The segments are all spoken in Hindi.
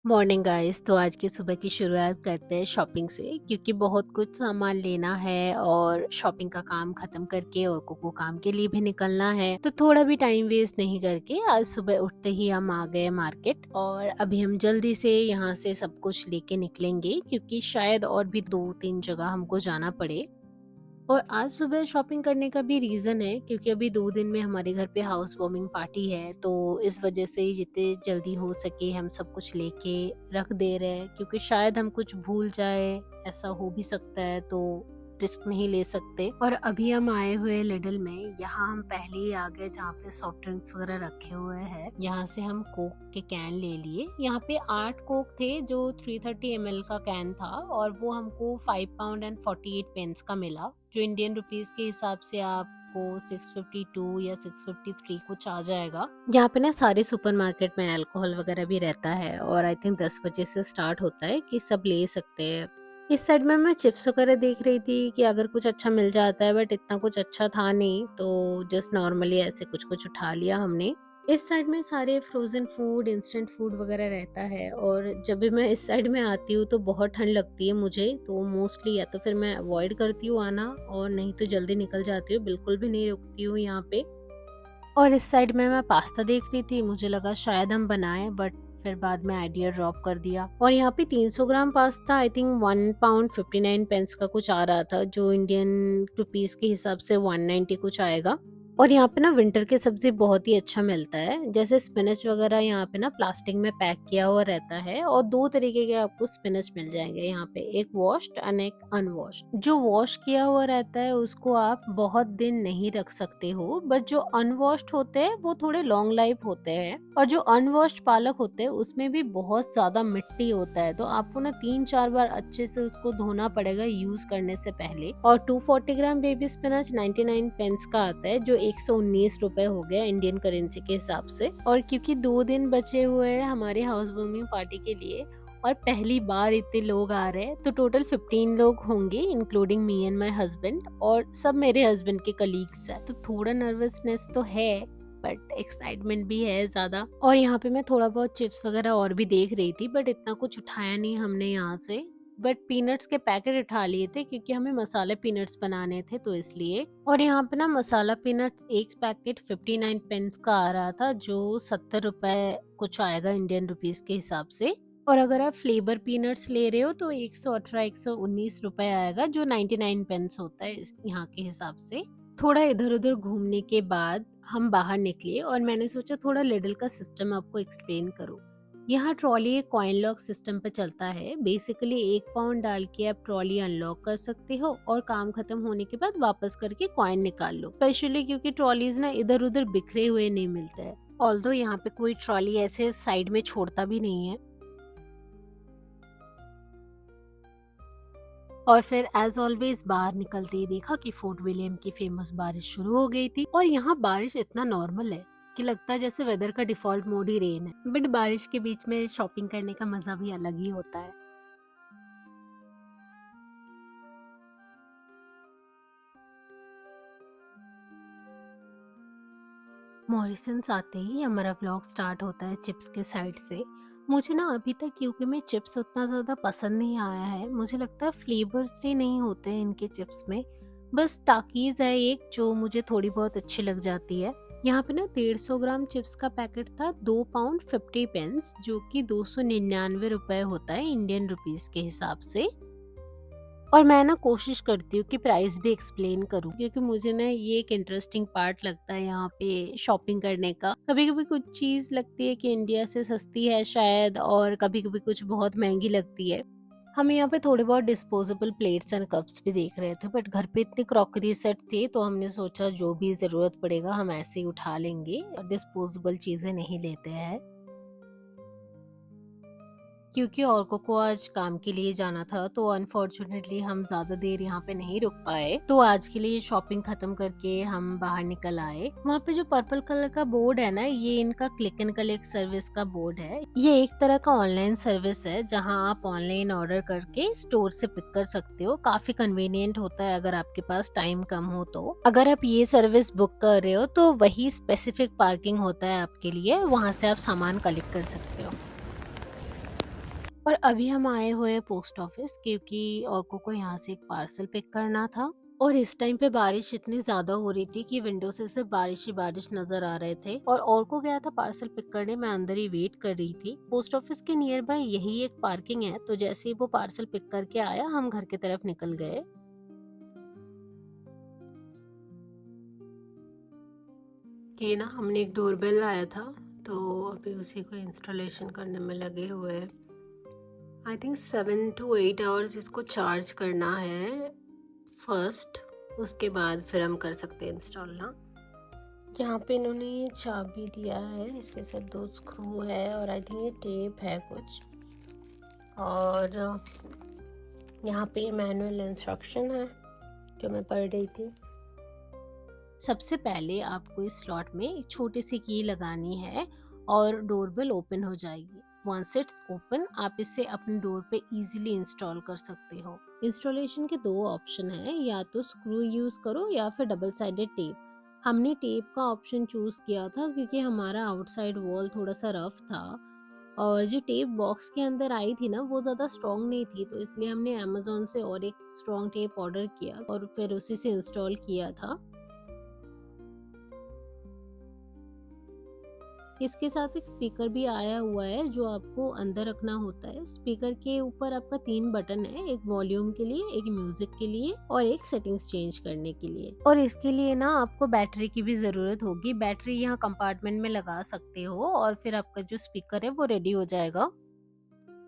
Morning guys. तो आज की सुबह की शुरुआत करते हैं शॉपिंग से, क्योंकि बहुत कुछ सामान लेना है और शॉपिंग का काम खत्म करके और को काम के लिए भी निकलना है। तो थोड़ा भी टाइम वेस्ट नहीं करके आज सुबह उठते ही हम आ गए मार्केट और अभी हम जल्दी से यहाँ से सब कुछ लेके निकलेंगे, क्योंकि शायद और भी 2-3 जगह हमको जाना पड़े। और आज सुबह शॉपिंग करने का भी रीज़न है, क्योंकि अभी 2 दिन में हमारे घर पे हाउस वार्मिंग पार्टी है, तो इस वजह से ही जितने जल्दी हो सके हम सब कुछ लेके रख दे रहे हैं, क्योंकि शायद हम कुछ भूल जाए, ऐसा हो भी सकता है, तो रिस्क नहीं ले सकते। और अभी हम आए हुए लिडल में, यहाँ हम पहले ही आ गए जहाँ पे सॉफ्ट ड्रिंक्स वगैरह रखे हुए हैं। यहाँ से हम कोक के कैन ले लिए। यहाँ पे 8 कोक थे जो 330 ml का कैन था, और वो हमको 5 पाउंड एंड 48 पेंस का मिला, जो इंडियन रुपीस के हिसाब से आपको 652 या 653 कुछ आ जाएगा। यहाँ पे ना सारे सुपरमार्केट में अल्कोहल वगैरह भी रहता है, और आई थिंक 10 बजे से स्टार्ट होता है कि सब ले सकते हैं। इस साइड में मैं चिप्स वगैरह देख रही थी कि अगर कुछ अच्छा मिल जाता है, बट इतना कुछ अच्छा था नहीं, तो जस्ट नॉर्मली ऐसे कुछ कुछ उठा लिया हमने। इस साइड में सारे फ्रोजन फूड, इंस्टेंट फूड वगैरह रहता है, और जब भी मैं इस साइड में आती हूँ तो बहुत ठंड लगती है मुझे, तो मोस्टली या तो फिर मैं अवॉइड करती हूँ आना, और नहीं तो जल्दी निकल जाती हूँ, बिल्कुल भी नहीं रुकती हूँ यहाँ पे। और इस साइड में मैं पास्ता देख रही थी, मुझे लगा शायद हम बनाएं, बट फिर बाद में आइडिया ड्रॉप कर दिया। और यहाँ पे 300 gram pasta I think 1 pound 59 pence का कुछ आ रहा था, जो इंडियन रुपीस के हिसाब से 190 कुछ आएगा। और यहाँ पे ना विंटर की सब्जी बहुत ही अच्छा मिलता है, जैसे स्पिनच वगैरह यहाँ पे ना प्लास्टिक में पैक किया हुआ रहता है, और 2 तरीके के आपको स्पिनच मिल जाएंगे यहाँ पे, एक वॉश्ड एंड एक अनवॉश्ड। जो वॉश किया हुआ रहता है उसको आप बहुत दिन नहीं रख सकते हो, बट जो अनवॉश्ड होते हैं वो थोड़े लॉन्ग लाइफ होते हैं। और जो अनवॉश्ड पालक होते हैं उसमें भी बहुत ज्यादा मिट्टी होता है, तो आपको ना 3-4 बार अच्छे से उसको धोना पड़ेगा यूज करने से पहले। और 240 ग्राम बेबी स्पिनच 99 पेंस का आता है, जो 119 रुपए हो गया इंडियन करेंसी के हिसाब से। और क्योंकि 2 दिन बचे हुए हैं हमारे हाउस वार्मिंग पार्टी के लिए, और पहली बार इतने लोग आ रहे हैं, तो टोटल 15 लोग होंगे including me and my husband, और सब मेरे हस्बैंड के कलीग्स हैं, तो थोड़ा नर्वसनेस तो है, बट एक्साइटमेंट भी है ज्यादा। और यहाँ पे मैं थोड़ा बहुत चिप्स वगैरह और भी देख रही थी, बट इतना कुछ उठाया नहीं हमने यहाँ से, बट पीनट्स के पैकेट उठा लिए थे, क्योंकि हमें मसाले पीनट्स बनाने थे, तो इसलिए। और यहाँ पे ना मसाला पीनट्स एक पैकेट 59 पेंस का आ रहा था, जो 70 रुपए कुछ आएगा इंडियन रुपीस के हिसाब से। और अगर आप फ्लेवर पीनट्स ले रहे हो तो 118-119 रुपए आएगा, जो 99 पेंस होता है यहाँ के हिसाब से। थोड़ा इधर उधर घूमने के बाद हम बाहर निकले, और मैंने सोचा थोड़ा लिडल का सिस्टम आपको एक्सप्लेन करूँ। यहाँ ट्रॉली एक कॉइन लॉक सिस्टम पे चलता है। बेसिकली 1 पाउंड डाल के आप ट्रॉली अनलॉक कर सकते हो, और काम खत्म होने के बाद वापस करके कॉइन निकाल लो, स्पेशली क्योंकि ट्रॉलीज ना इधर उधर बिखरे हुए नहीं मिलते हैं। ऑल्दो यहाँ पे कोई ट्रॉली ऐसे साइड में छोड़ता भी नहीं है। और फिर एज ऑलवेज बाहर निकलते ही देखा कि फोर्ट विलियम की फेमस बारिश शुरू हो गई थी। और यहाँ बारिश इतना नॉर्मल है कि लगता है जैसे वेदर का डिफॉल्ट मोड ही रेन है, बट बारिश के बीच में शॉपिंग करने का मजा भी अलग ही होता है। मॉरिसन्स आते ही हमारा व्लॉग स्टार्ट होता है चिप्स के साइड से। मुझे ना अभी तक यूके में चिप्स उतना ज़्यादा पसंद नहीं आया है, मुझे लगता है फ्लेवर्स ही नहीं होते हैं इनके चिप्स में। बस टाकीज है एक जो मुझे थोड़ी बहुत अच्छी लग जाती है। यहाँ पे ना 150 ग्राम चिप्स का पैकेट था 2 पाउंड 50 पेंस, जो कि 299 रुपए होता है इंडियन रुपीस के हिसाब से। और मैं ना कोशिश करती हूँ कि प्राइस भी एक्सप्लेन करूँ, क्योंकि मुझे ना ये एक इंटरेस्टिंग पार्ट लगता है यहाँ पे शॉपिंग करने का। कभी कभी कुछ चीज लगती है कि इंडिया से सस्ती है शायद, और कभी कभी कुछ बहुत महंगी लगती है। हम यहाँ पे थोड़े बहुत डिस्पोजेबल प्लेट्स एंड कप्स भी देख रहे थे, बट घर पे इतनी क्रॉकरी सेट थी, तो हमने सोचा जो भी जरूरत पड़ेगा हम ऐसे ही उठा लेंगे, डिस्पोजेबल चीजें नहीं लेते हैं। क्योंकि औरकों को आज काम के लिए जाना था, तो अनफॉर्चुनेटली हम ज्यादा देर यहाँ पे नहीं रुक पाए, तो आज के लिए शॉपिंग खत्म करके हम बाहर निकल आए। वहाँ पे जो पर्पल कलर का बोर्ड है ना, ये इनका क्लिक एंड कलेक्ट सर्विस का बोर्ड है। ये एक तरह का ऑनलाइन सर्विस है, जहाँ आप ऑनलाइन ऑर्डर करके स्टोर से पिक कर सकते हो। काफी कन्वीनियंट होता है अगर आपके पास टाइम कम हो तो। अगर आप ये सर्विस बुक कर रहे हो तो वही स्पेसिफिक पार्किंग होता है आपके लिए, वहाँ से आप सामान कलेक्ट कर सकते हो। और अभी हम आए हुए हैं पोस्ट ऑफिस, क्योंकि औरको को यहाँ से एक पार्सल पिक करना था। और इस टाइम पे बारिश इतनी ज्यादा हो रही थी कि विंडो से सिर्फ बारिश ही बारिश नजर आ रहे थे। और को गया था पार्सल पिक करने, मैं अंदर ही वेट कर रही थी। पोस्ट ऑफिस के नियर बाय यही एक पार्किंग है, तो जैसे ही वो पार्सल पिक करके आया हम घर की तरफ निकल गए। ये ना हमने एक डोरबेल लाया था, तो अभी उसी को इंस्टॉलेशन करने में लगे हुए हैं। आई थिंक 7 to 8 आवर्स इसको चार्ज करना है फर्स्ट, उसके बाद फिर हम कर सकते हैं इंस्टॉल ना। यहाँ पे इन्होंने चाबी दिया है, इसके साथ 2 स्क्रू है और आई थिंक ये टेप है कुछ। और यहाँ पे मैनुअल इंस्ट्रक्शन है जो मैं पढ़ रही थी। सबसे पहले आपको इस स्लॉट में एक छोटी सी की लगानी है और डोरबेल ओपन हो जाएगी। वंस इट्स ओपन, आप इसे अपने डोर पे इजीली इंस्टॉल कर सकते हो। इंस्टॉलेशन के 2 ऑप्शन है, या तो स्क्रू यूज करो या फिर डबल साइडेड टेप। हमने टेप का ऑप्शन चूज किया था क्योंकि हमारा आउटसाइड वॉल थोड़ा सा रफ था और जो टेप बॉक्स के अंदर आई थी ना वो ज़्यादा स्ट्रॉन्ग नहीं थी, तो इसलिए हमने अमेजोन से और एक स्ट्रॉन्ग टेप ऑर्डर किया और फिर उसी से इंस्टॉल किया था। इसके साथ एक स्पीकर भी आया हुआ है जो आपको अंदर रखना होता है। स्पीकर के ऊपर आपका 3 बटन है, एक वॉल्यूम के लिए, एक म्यूजिक के लिए और एक सेटिंग्स चेंज करने के लिए। और इसके लिए ना आपको बैटरी की भी जरूरत होगी। बैटरी यहाँ कंपार्टमेंट में लगा सकते हो और फिर आपका जो स्पीकर है वो रेडी हो जाएगा।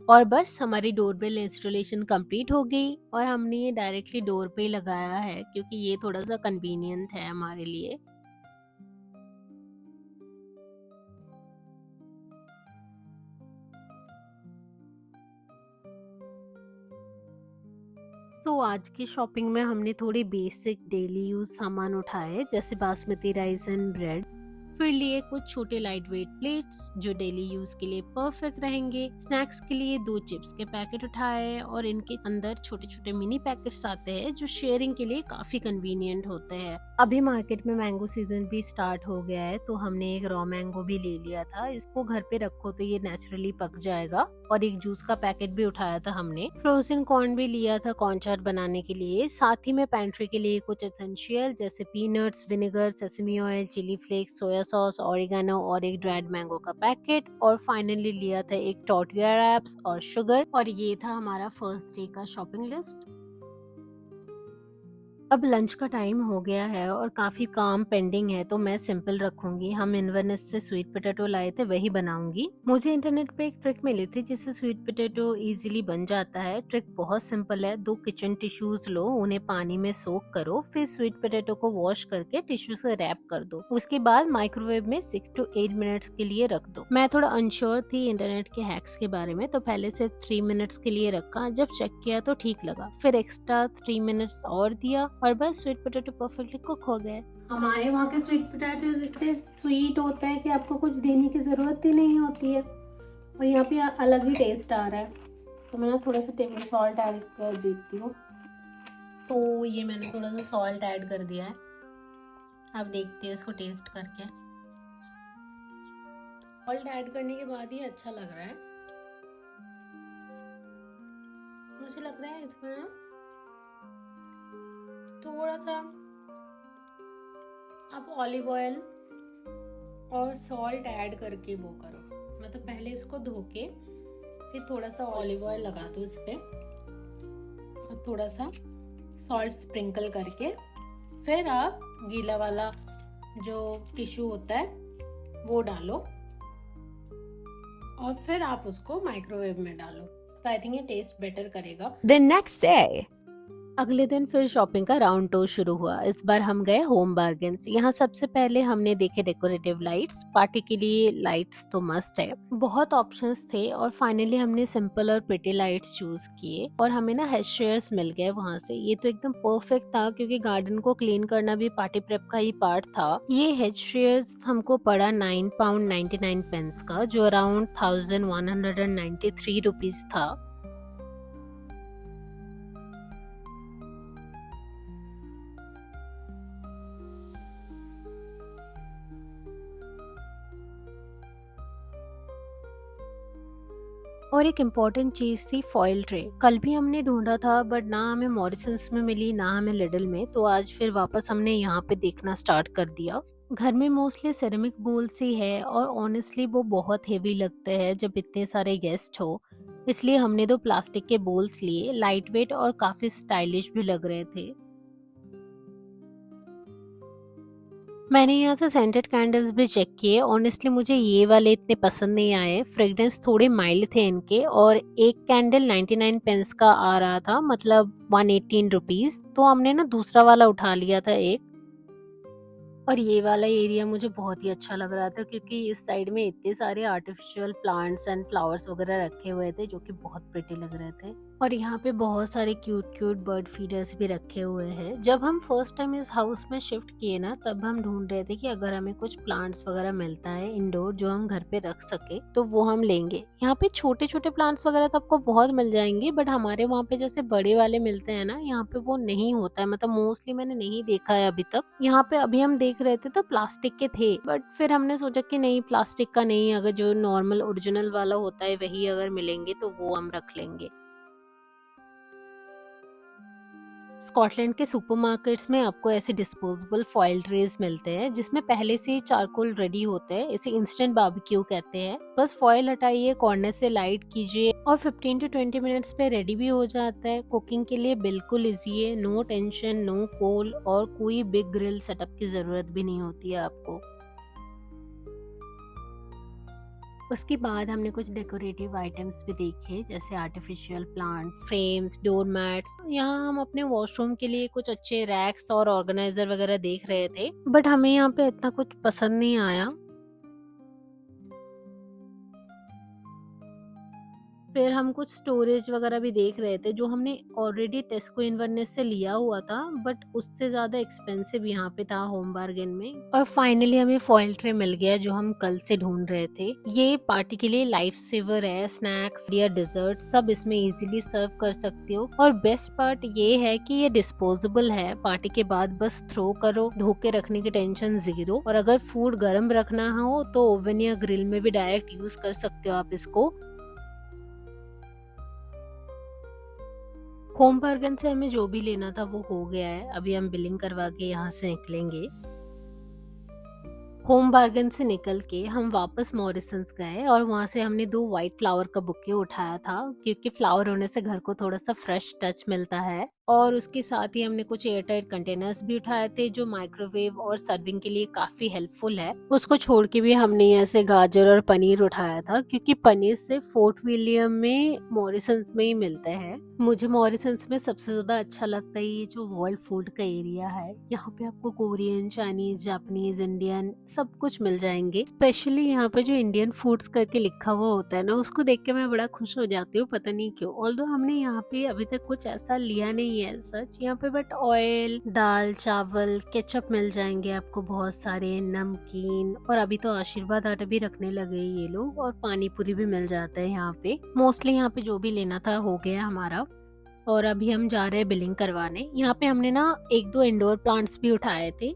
और बस हमारी डोरबेल इंस्टॉलेशन कंप्लीट हो गई और हमने ये डायरेक्टली डोर पे ही लगाया है क्योंकि ये थोड़ा सा कन्वीनियंट है हमारे लिए। तो आज की शॉपिंग में हमने थोड़ी बेसिक डेली यूज सामान उठाए, जैसे बासमती राइस एंड ब्रेड। फिर लिए कुछ छोटे लाइट वेट प्लेट्स जो डेली यूज के लिए परफेक्ट रहेंगे। स्नैक्स के लिए 2 चिप्स के पैकेट उठाए और इनके अंदर छोटे छोटे मिनी पैकेट्स आते हैं जो शेयरिंग के लिए काफी कन्वीनियंट होते हैं। अभी मार्केट में मैंगो सीजन भी स्टार्ट हो गया है, तो हमने एक रॉ मैंगो भी ले लिया था। इसको घर पे रखो तो ये नेचुरली पक जाएगा। और एक जूस का पैकेट भी उठाया था हमने। फ्रोजन कॉर्न भी लिया था कॉर्न चाट बनाने के लिए। साथ ही में पेंट्री के लिए कुछ एसेंशियल जैसे peanuts, vinegar, sesame oil, chilli flakes, soya sauce, oregano और एक ड्राइड मैंगो का पैकेट। और फाइनली लिया था एक टॉर्टिया रैप्स और शुगर। और ये था हमारा फर्स्ट डे का शॉपिंग लिस्ट। अब लंच का टाइम हो गया है और काफी काम पेंडिंग है, तो मैं सिंपल रखूंगी। हम इन्वेनिस से स्वीट पोटैटो लाए थे, वही बनाऊंगी। मुझे इंटरनेट पे एक ट्रिक मिली थी जिससे स्वीट पोटैटो इजीली बन जाता है। ट्रिक बहुत सिंपल है। 2 किचन टिश्यूज लो, उन्हें पानी में सोक करो, फिर स्वीट पोटैटो को वॉश करके टिश्यू से रैप कर दो। उसके बाद माइक्रोवेव में 6 to 8 मिनट्स के लिए रख दो। मैं थोड़ा अनश्योर थी इंटरनेट के हैक्स के बारे में, तो पहले से 3 मिनट्स के लिए रखा। जब चेक किया तो ठीक लगा, फिर एक्स्ट्रा 3 मिनट्स और दिया और बस स्वीट पोटैटो परफेक्टली कुक हो गए। हमारे वहाँ के स्वीट पोटैटोज इतने स्वीट होते हैं कि आपको कुछ देने की जरूरत ही नहीं होती है और यहाँ पे अलग ही टेस्ट आ रहा है। तो मैं ना थोड़ा सा टेबल सॉल्ट ऐड कर देती हूँ। तो ये मैंने थोड़ा सा सॉल्ट ऐड कर दिया है। आप देखते हो इसको टेस्ट करके। सॉल्ट ऐड करने के बाद ही अच्छा लग रहा है। मुझे लग रहा है इसमें ना थोड़ा सा आप ऑलिव ऑयल और सॉल्ट ऐड करके वो करो। मतलब पहले इसको धो के फिर थोड़ा सा ऑलिव ऑयल लगा दो इस पे और थोड़ा सा सॉल्ट स्प्रिंकल करके फिर आप गीला वाला जो टिश्यू होता है वो डालो और फिर आप उसको माइक्रोवेव में डालो। तो आई थिंक ये टेस्ट बेटर करेगा। The next day. अगले दिन फिर शॉपिंग का राउंड टूर शुरू हुआ। इस बार हम गए होम बार्गेन्स। यहाँ सबसे पहले हमने देखे डेकोरेटिव लाइट्स। पार्टी के लिए लाइट्स तो मस्ट है। बहुत ऑप्शंस थे और फाइनली हमने सिंपल और प्रिटी लाइट्स चूज किए और हमें ना हेड शेयर्स मिल गए वहाँ से। ये तो एकदम परफेक्ट था क्योंकि गार्डन को क्लीन करना भी पार्टी प्रेप का ही पार्ट था। ये हेड शेयर्स हमको पड़ा £9.99 का, जो अराउंड 1193 रुपीज था। और और एक इम्पॉर्टेंट चीज़ थी फॉइल ट्रे। कल भी हमने ढूंढा था बट ना हमें मॉरिसन्स में मिली ना हमें लिडल में, तो आज फिर वापस हमने यहाँ पे देखना स्टार्ट कर दिया। घर में मोस्टली सेरेमिक बोल्स ही है और ऑनेस्टली वो बहुत हेवी लगते हैं जब इतने सारे गेस्ट हो, इसलिए हमने दो प्लास्टिक के बोल्स लिए। लाइट वेट और काफी स्टाइलिश भी लग रहे थे। मैंने यहाँ से सेंटेड कैंडल्स भी चेक किए। ऑनेस्टली मुझे ये वाले इतने पसंद नहीं आए, फ्रेग्रेंस थोड़े माइल्ड थे इनके, और एक कैंडल 99 पेंस का आ रहा था, मतलब 118 रुपीज। तो हमने ना दूसरा वाला उठा लिया था एक। और ये वाला एरिया मुझे बहुत ही अच्छा लग रहा था क्योंकि इस साइड में इतने सारे आर्टिफिशियल प्लांट्स एंड फ्लावर्स वगैरह रखे हुए थे जो कि बहुत प्रिटी लग रहे थे। और यहाँ पे बहुत सारे क्यूट क्यूट बर्ड फीडर्स भी रखे हुए हैं। जब हम फर्स्ट टाइम इस हाउस में शिफ्ट किए ना, तब हम ढूंढ रहे थे कि अगर हमें कुछ प्लांट्स वगैरह मिलता है इंडोर जो हम घर पे रख सके तो वो हम लेंगे। यहाँ पे छोटे छोटे प्लांट्स वगैरह तो आपको बहुत मिल जाएंगे, बट हमारे वहाँ पे जैसे बड़े वाले मिलते हैं ना, यहाँ पे वो नहीं होता है, मतलब मोस्टली मैंने नहीं देखा है अभी तक। यहाँ पे अभी हम देख रहे थे तो प्लास्टिक के थे, बट फिर हमने सोचा कि नहीं, प्लास्टिक का नहीं, अगर जो नॉर्मल ओरिजिनल वाला होता है वही अगर मिलेंगे तो वो हम रख लेंगे। स्कॉटलैंड के सुपरमार्केट्स में आपको ऐसे डिस्पोजेबल फॉइल ट्रेज मिलते हैं जिसमें पहले से ही चारकोल रेडी होते हैं। इसे इंस्टेंट बारबेक्यू कहते हैं। बस फॉइल हटाइए, कॉर्नर से लाइट कीजिए और 15 to 20 मिनट्स पे रेडी भी हो जाता है। कुकिंग के लिए बिल्कुल इजी है, नो टेंशन, नो कोल, और कोई बिग ग्रिल सेटअप की जरूरत भी नहीं होती है आपको। उसके बाद हमने कुछ डेकोरेटिव आइटम्स भी देखे, जैसे artificial plants, frames, door mats. यहाँ हम अपने वॉशरूम के लिए कुछ अच्छे रैक्स और ऑर्गेनाइजर वगैरह देख रहे थे, बट हमें यहाँ पे इतना कुछ पसंद नहीं आया। फिर हम कुछ स्टोरेज वगैरह भी देख रहे थे जो हमने ऑलरेडी टेस्को इन्वर्नेस से लिया हुआ था, बट उससे ज्यादा एक्सपेंसिव यहाँ पे था होम बार्गेन में। और फाइनली हमें फॉइल ट्रे मिल गया जो हम कल से ढूंढ रहे थे। ये पार्टी के लिए लाइफ सेवर है, स्नैक्स या डिजर्ट सब इसमें इजीली सर्व कर सकते हो। और बेस्ट पार्ट ये है कि ये डिस्पोजेबल है, पार्टी के बाद बस थ्रो करो, धो के रखने की टेंशन जीरो। और अगर फूड गर्म रखना हो तो ओवन या ग्रिल में भी डायरेक्ट यूज कर सकते हो आप इसको। होम बार्गन से हमें जो भी लेना था वो हो गया है। अभी हम बिलिंग करवा के यहाँ से निकलेंगे। होम बार्गन से निकल के हम वापस मॉरिसन्स गए और वहाँ से हमने दो वाइट फ्लावर का बुके उठाया था, क्योंकि फ्लावर होने से घर को थोड़ा सा फ्रेश टच मिलता है। और उसके साथ ही हमने कुछ एयरटाइट कंटेनर्स भी उठाए थे जो माइक्रोवेव और सर्विंग के लिए काफी हेल्पफुल है। उसको छोड़ के भी हमने ऐसे गाजर और पनीर उठाया था, क्योंकि पनीर से फोर्ट विलियम में मॉरिसन्स में ही मिलते हैं। मुझे मॉरिसन्स में सबसे ज्यादा अच्छा लगता है ये जो वर्ल्ड फूड का एरिया है। यहाँ पे आपको कोरियन, चाइनीज, जापानीज, इंडियन सब कुछ मिल जाएंगे। स्पेशली यहाँ पे जो इंडियन फूड्स करके लिखा हुआ होता है ना, उसको देख के मैं बड़ा खुश हो जाती हूँ, पता नहीं क्यों। ऑल्दो हमने यहाँ पे अभी तक कुछ ऐसा लिया नहीं है सच यहाँ पे, बट ऑयल, दाल, चावल, केचप मिल जाएंगे आपको बहुत सारे, नमकीन, और अभी तो आशीर्वाद आटा भी रखने लगे हैं ये लोग, और पानी पूरी भी मिल जाता है यहाँ पे। मोस्टली यहाँ पे जो भी लेना था हो गया हमारा। और अभी हम जा रहे हैं बिलिंग करवाने। यहाँ पे हमने ना एक दो इंडोर प्लांट्स भी उठाए थे।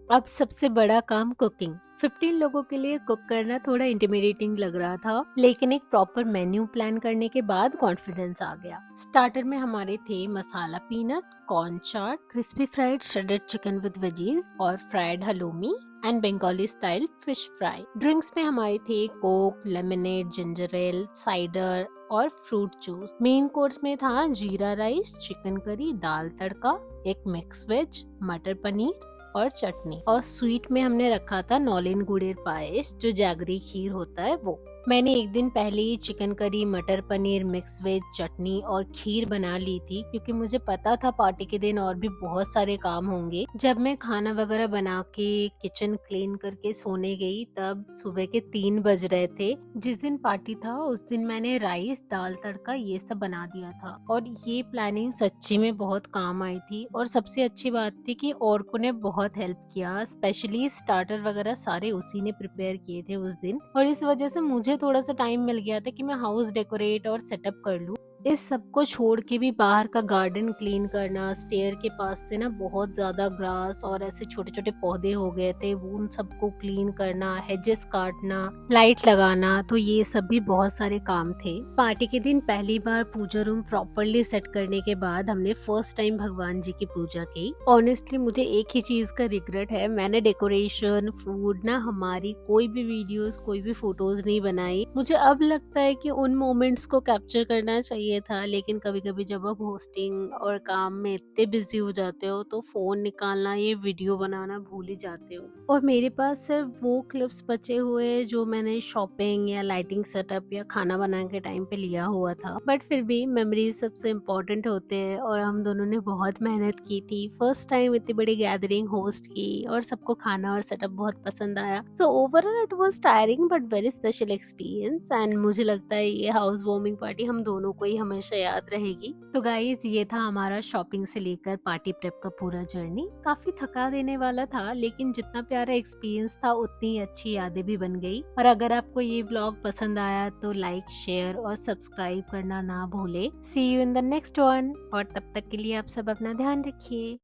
अब सबसे बड़ा काम कुकिंग। 15 लोगों के लिए कुक करना थोड़ा इंटिमिडेटिंग लग रहा था, लेकिन एक प्रॉपर मेन्यू प्लान करने के बाद कॉन्फिडेंस आ गया। स्टार्टर में हमारे थे masala peanut, corn chaat, crispy fried shredded chicken with veggies और fried halloumi and Bengali style fish fry. Drinks में हमारे थे Coke, lemonade, ginger ale, cider और फ्रूट जूस। मेन कोर्स में था जीरा राइस, चिकन करी, दाल तड़का, एक मिक्स वेज, मटर पनीर और चटनी। और स्वीट में हमने रखा था नॉलिन गुड़ेर पायस, जो जैगरी खीर होता है वो। मैंने एक दिन पहले ही चिकन करी, मटर पनीर, मिक्स वेज, चटनी और खीर बना ली थी, क्योंकि मुझे पता था पार्टी के दिन और भी बहुत सारे काम होंगे। जब मैं खाना वगैरह बना के किचन क्लीन करके सोने गई, तब सुबह के 3 बज रहे थे। जिस दिन पार्टी था उस दिन मैंने राइस, दाल तड़का ये सब बना दिया था, और ये प्लानिंग सच्ची में बहुत काम आई थी। और सबसे अच्छी बात थी कि औरकों ने बहुत हेल्प किया, स्पेशली स्टार्टर वगैरह सारे उसी ने प्रिपेयर किए थे उस दिन, और इस वजह से मुझे थोड़ा सा टाइम मिल गया था कि मैं हाउस डेकोरेट और सेटअप कर लूं। इस सब को छोड़ के भी बाहर का गार्डन क्लीन करना, स्टेयर के पास से ना बहुत ज़्यादा ग्रास और ऐसे छोटे-छोटे पौधे हो गए थे, वो उन सबको क्लीन करना, हेजेस काटना, लाइट लगाना, तो ये सब भी बहुत सारे काम थे। पार्टी के दिन पहली बार पूजा रूम प्रॉपर्ली सेट करने के बाद हमने फर्स्ट टाइम भगवान जी की पूजा की। ऑनेस्टली मुझे एक ही चीज का रिग्रेट है, मैंने डेकोरेशन, फूड ना हमारी कोई भी वीडियोस, कोई भी फोटोज नहीं बनाई। मुझे अब लगता है कि उन मोमेंट्स को कैप्चर करना चाहिए था, लेकिन कभी कभी जब आप होस्टिंग और काम में इतने बिजी हो जाते हो तो फोन निकालना, ये वीडियो बनाना भूल ही जाते हो। और मेरे पास सिर्फ वो क्लिप्स बचे हुए जो मैंने शॉपिंग या लाइटिंग सेटअप या खाना बनाने के टाइम पे लिया हुआ था, बट फिर भी मेमोरीज सबसे इम्पोर्टेंट होते हैं और हम दोनों ने बहुत मेहनत की थी। फर्स्ट टाइम इतनी बड़ी गैदरिंग होस्ट की और सबको खाना और सेटअप बहुत पसंद आया। So overall it was tiring but very special experience, and मुझे लगता है ये हाउस वार्मिंग पार्टी हम दोनों को ही हमेशा याद रहेगी। तो गाइज ये था हमारा शॉपिंग से लेकर पार्टी प्रेप का पूरा जर्नी। काफी थका देने वाला था, लेकिन जितना प्यारा एक्सपीरियंस था उतनी ही अच्छी यादें भी बन गई। और अगर आपको ये व्लॉग पसंद आया तो लाइक, शेयर और सब्सक्राइब करना ना भूले। See you in the next one, और तब तक के लिए आप सब अपना ध्यान रखिए।